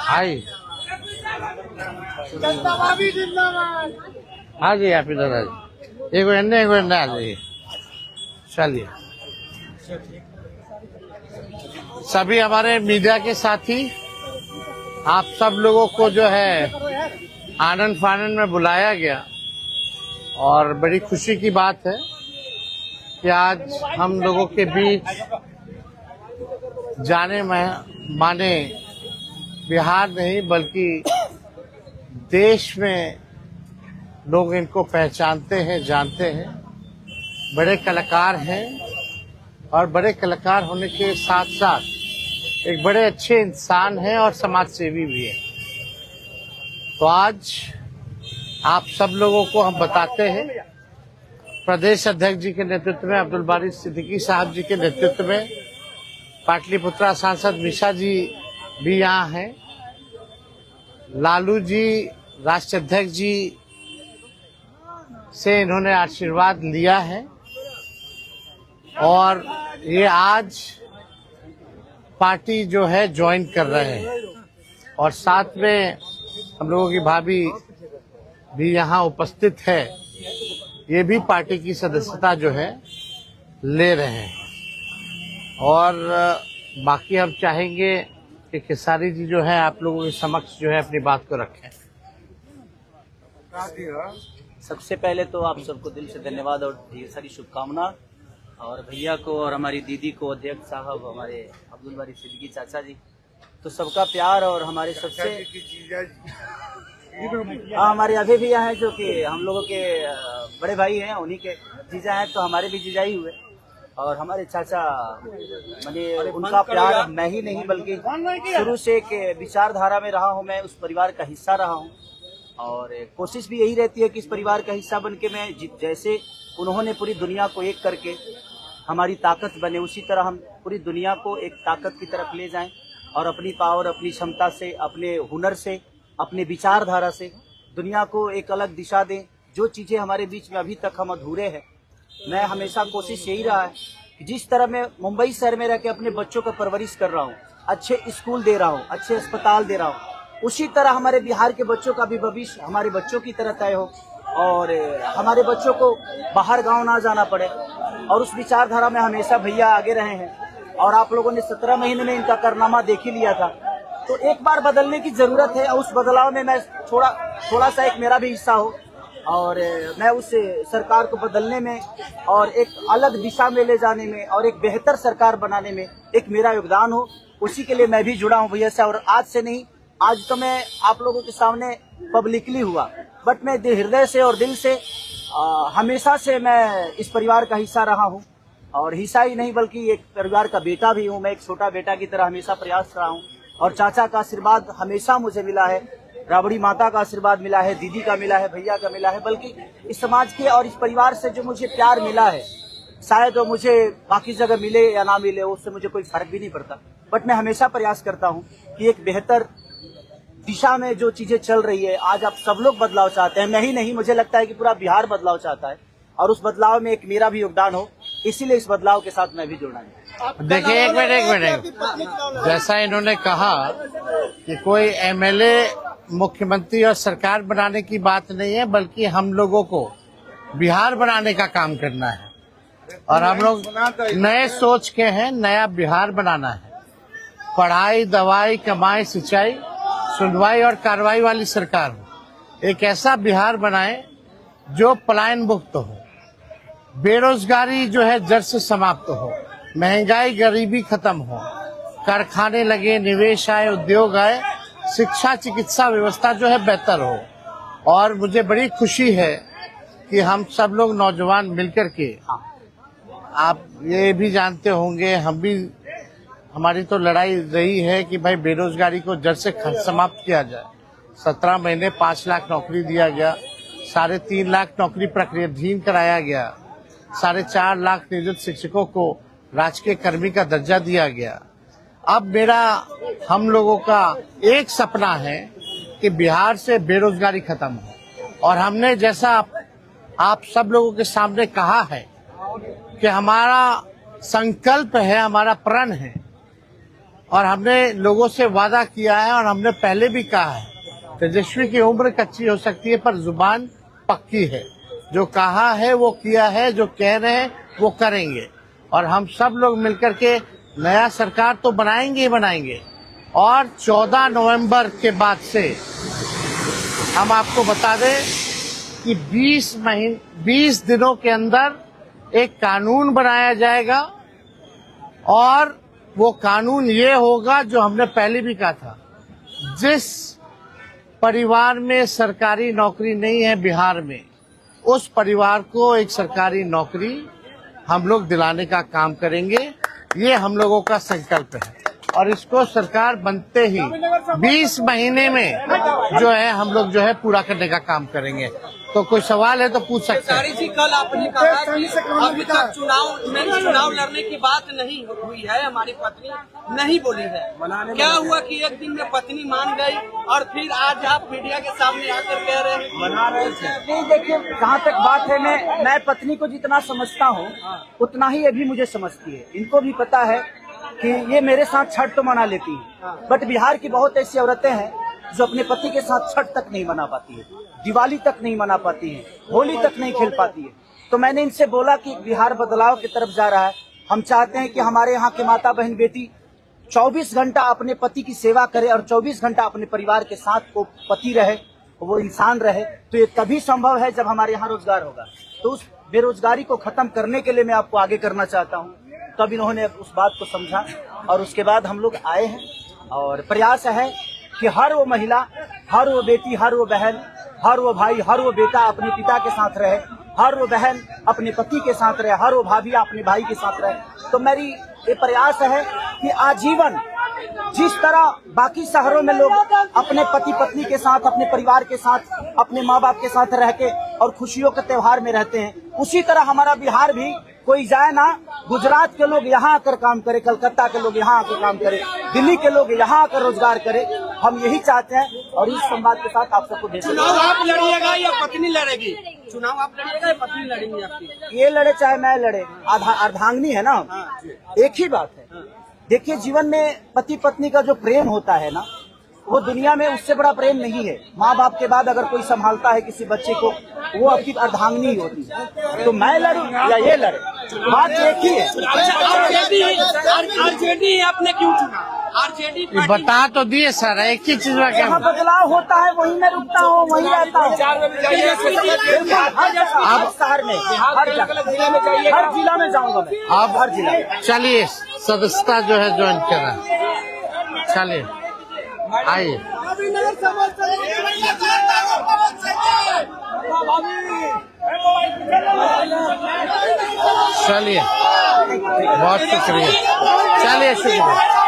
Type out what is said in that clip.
हाय हाँ जी आप इधर आ जाइए, एक घंटे आ जाइए। चलिए सभी हमारे मीडिया के साथी, आप सब लोगों को जो है आनंद फानंद में बुलाया गया और बड़ी खुशी की बात है कि आज हम लोगों के बीच जाने माने बिहार नहीं बल्कि देश में लोग इनको पहचानते हैं, जानते हैं। बड़े कलाकार हैं और बड़े कलाकार होने के साथ साथ एक बड़े अच्छे इंसान हैं और समाज सेवी भी हैं। तो आज आप सब लोगों को हम बताते हैं, प्रदेश अध्यक्ष जी के नेतृत्व में, अब्दुल बारी सिद्दीकी साहब जी के नेतृत्व में, पाटलिपुत्रा सांसद मिशा जी भी यहाँ हैं, लालू जी राष्ट्रीय अध्यक्ष जी से इन्होंने आशीर्वाद लिया है और ये आज पार्टी जो है ज्वाइन कर रहे हैं और साथ में हम लोगों की भाभी भी यहाँ उपस्थित है, ये भी पार्टी की सदस्यता जो है ले रहे हैं। और बाकी हम चाहेंगे कि खेसारी जी जो है आप लोगों के समक्ष जो है अपनी बात को रखें। सबसे पहले तो आप सबको दिल से धन्यवाद और ढेर सारी शुभकामना, और भैया को और हमारी दीदी को, अध्यक्ष साहब, हमारे अब्दुल बारी सिद्दीकी चाचा जी, तो सबका प्यार और हमारे सबसे हमारे अभी भी यहाँ हैं जो कि हम लोगों के बड़े भाई हैं, उन्हीं के जीजा हैं, तो हमारे भी जीजा ही हुए। और हमारे चाचा मैंने उनका प्यार मैं ही नहीं बल्कि शुरू से एक विचारधारा में रहा हूँ, मैं उस परिवार का हिस्सा रहा हूँ और कोशिश भी यही रहती है कि इस परिवार का हिस्सा बन के मैं जैसे उन्होंने पूरी दुनिया को एक करके हमारी ताकत बने, उसी तरह हम पूरी दुनिया को एक ताकत की तरफ ले जाएं और अपनी पावर, अपनी क्षमता से, अपने हुनर से, अपने विचारधारा से दुनिया को एक अलग दिशा दें। जो चीज़ें हमारे बीच में अभी तक हम अधूरे हैं, मैं हमेशा कोशिश यही रहा है कि जिस तरह मैं मुंबई शहर में रह के अपने बच्चों का परवरिश कर रहा हूँ, अच्छे स्कूल दे रहा हूँ, अच्छे अस्पताल दे रहा हूँ, उसी तरह हमारे बिहार के बच्चों का भी भविष्य हमारे बच्चों की तरह तय हो और हमारे बच्चों को बाहर गांव ना जाना पड़े। और उस विचारधारा में हमेशा भैया आगे रहे हैं और आप लोगों ने 17 महीने में इनका कारनामा देख ही लिया था। तो एक बार बदलने की जरूरत है और उस बदलाव में मैं थोड़ा सा एक मेरा भी हिस्सा हो और मैं उस सरकार को बदलने में और एक अलग दिशा में ले जाने में और एक बेहतर सरकार बनाने में एक मेरा योगदान हो, उसी के लिए मैं भी जुड़ा हूँ भैया से। और आज से नहीं, आज तो मैं आप लोगों के सामने पब्लिकली हुआ, बट मैं हृदय से और दिल से हमेशा से मैं इस परिवार का हिस्सा रहा हूँ और हिस्सा ही नहीं बल्कि एक परिवार का बेटा भी हूँ। मैं एक छोटा बेटा की तरह हमेशा प्रयास रहा हूँ और चाचा का आशीर्वाद हमेशा मुझे मिला है, राबड़ी माता का आशीर्वाद मिला है, दीदी का मिला है, भैया का मिला है, बल्कि इस समाज के और इस परिवार से जो मुझे प्यार मिला है, शायद वो मुझे बाकी जगह मिले या ना मिले उससे मुझे कोई फर्क भी नहीं पड़ता। बट मैं हमेशा प्रयास करता हूँ कि एक बेहतर दिशा में जो चीजें चल रही है, आज आप सब लोग बदलाव चाहते हैं, मैं ही नहीं, मुझे लगता है कि पूरा बिहार बदलाव चाहता है और उस बदलाव में एक मेरा भी योगदान हो, इसीलिए इस बदलाव के साथ मैं भी जुड़ना है। देखिए एक मिनट, जैसा इन्होंने कहा कि कोई एमएलए मुख्यमंत्री और सरकार बनाने की बात नहीं है बल्कि हम लोगों को बिहार बनाने का काम करना है और हम लोग नए सोच के हैं, नया बिहार बनाना है। पढ़ाई, दवाई, कमाई, सिंचाई, सुनवाई और कार्रवाई वाली सरकार हो। एक ऐसा बिहार बनाए जो पलायन मुक्त हो, बेरोजगारी जो है जड़ से समाप्त हो, महंगाई गरीबी खत्म हो, कारखाने लगे, निवेश आए, उद्योग आए, शिक्षा चिकित्सा व्यवस्था जो है बेहतर हो। और मुझे बड़ी खुशी है कि हम सब लोग नौजवान मिलकर के, आप ये भी जानते होंगे, हम भी, हमारी तो लड़ाई रही है कि भाई बेरोजगारी को जड़ से समाप्त किया जाए। 17 महीने 5 लाख नौकरी दिया गया, 3.5 लाख नौकरी प्रक्रियाधीन कराया गया, 4.5 लाख नियोजित शिक्षकों को राजकीय कर्मी का दर्जा दिया गया। अब मेरा, हम लोगों का एक सपना है कि बिहार से बेरोजगारी खत्म हो और हमने जैसा आप सब लोगों के सामने कहा है कि हमारा संकल्प है, हमारा प्रण है और हमने लोगों से वादा किया है और हमने पहले भी कहा है, तेजस्वी की उम्र कच्ची हो सकती है पर जुबान पक्की है। जो कहा है वो किया है, जो कह रहे हैं वो करेंगे और हम सब लोग मिलकर के नया सरकार तो बनाएंगे ही बनाएंगे। और 14 नवंबर के बाद से हम आपको बता दें कि 20 दिनों के अंदर एक कानून बनाया जाएगा और वो कानून ये होगा जो हमने पहले भी कहा था, जिस परिवार में सरकारी नौकरी नहीं है बिहार में, उस परिवार को एक सरकारी नौकरी हम लोग दिलाने का काम करेंगे। ये हम लोगों का संकल्प है और इसको सरकार बनते ही 20 महीने में जो है हम लोग जो है पूरा करने का काम करेंगे। तो कोई सवाल है तो पूछ सकते हैं। जी, कल आपने कहा कि अभी तक चुनाव लड़ने की बात नहीं हुई है, हमारी पत्नी नहीं बोली है। क्या हुआ कि एक दिन में पत्नी मान गई और फिर आज आप मीडिया के सामने आकर कह रहे हैं मना रहे थे? नहीं, देखिए जहाँ तक बात है, मैं पत्नी को जितना समझता हूँ उतना ही ये भी मुझे समझती है। इनको भी पता है कि ये मेरे साथ छठ तो मना लेती है, बट बिहार की बहुत ऐसी औरतें हैं जो अपने पति के साथ छठ तक नहीं मना पाती है, दिवाली तक नहीं मना पाती है, होली तक नहीं खेल पाती है। तो मैंने इनसे बोला कि बिहार बदलाव की तरफ जा रहा है। हम चाहते हैं कि हमारे यहाँ के माता बहन बेटी 24 घंटा अपने पति की सेवा करे और 24 घंटा अपने परिवार के साथ वो पति रहे, वो इंसान रहे। तो ये तभी संभव है जब हमारे यहाँ रोजगार होगा। तो उस बेरोजगारी को खत्म करने के लिए मैं आपको आगे करना चाहता हूँ। तब इन्होंने उस बात को समझा और उसके बाद हम लोग आए हैं और प्रयास है कि हर वो महिला, हर वो बेटी, हर वो बहन, हर वो भाई, हर वो बेटा अपने पिता के साथ रहे, हर वो बहन अपने पति के साथ रहे, हर वो भाभी अपने भाई के साथ रहे। तो मेरी ये प्रयास है कि आजीवन जिस तरह बाकी शहरों में लोग अपने पति पत्नी के साथ, अपने परिवार के साथ, अपने माँ बाप के साथ रह के और खुशियों के त्योहार में रहते हैं, उसी तरह हमारा बिहार भी कोई जाए ना, गुजरात के लोग यहाँ आकर काम करे, कलकत्ता के लोग यहाँ आकर काम करे, दिल्ली के लोग यहाँ आकर रोजगार करे। हम यही चाहते हैं और इस संवाद के साथ आप सबको भेज। चुनाव आप लड़िएगा या पत्नी लड़ेगी? चुनाव आप लड़िएगा या पत्नी लड़ेंगी आपकी? ये लड़े चाहे मैं लड़े, अर्धांगिनी है ना, एक ही बात है। देखिए जीवन में पति पत्नी का जो प्रेम होता है ना, वो दुनिया में उससे बड़ा प्रेम नहीं है। माँ बाप के बाद अगर कोई संभालता है किसी बच्चे को, वो आपकी अर्धांगिनी होती है। तो मैं लड़ूं या ये लड़े, बात एक ही है। आरजेडी आपने क्यों चुना? आरजेडी बता तो दिए सर, एक ही चीज में क्या जहाँ बदलाव होता है वहीं मैं रुकता हूँ, वहीं रहता हूँ। अब शहर में, हर जिला में जाऊंगा मैं। आप हर जिला में चलिए सदस्यता जो है ज्वाइन करें, चलिए आइए। चलिए बहुत शुक्रिया, चलिए शुक्रिया।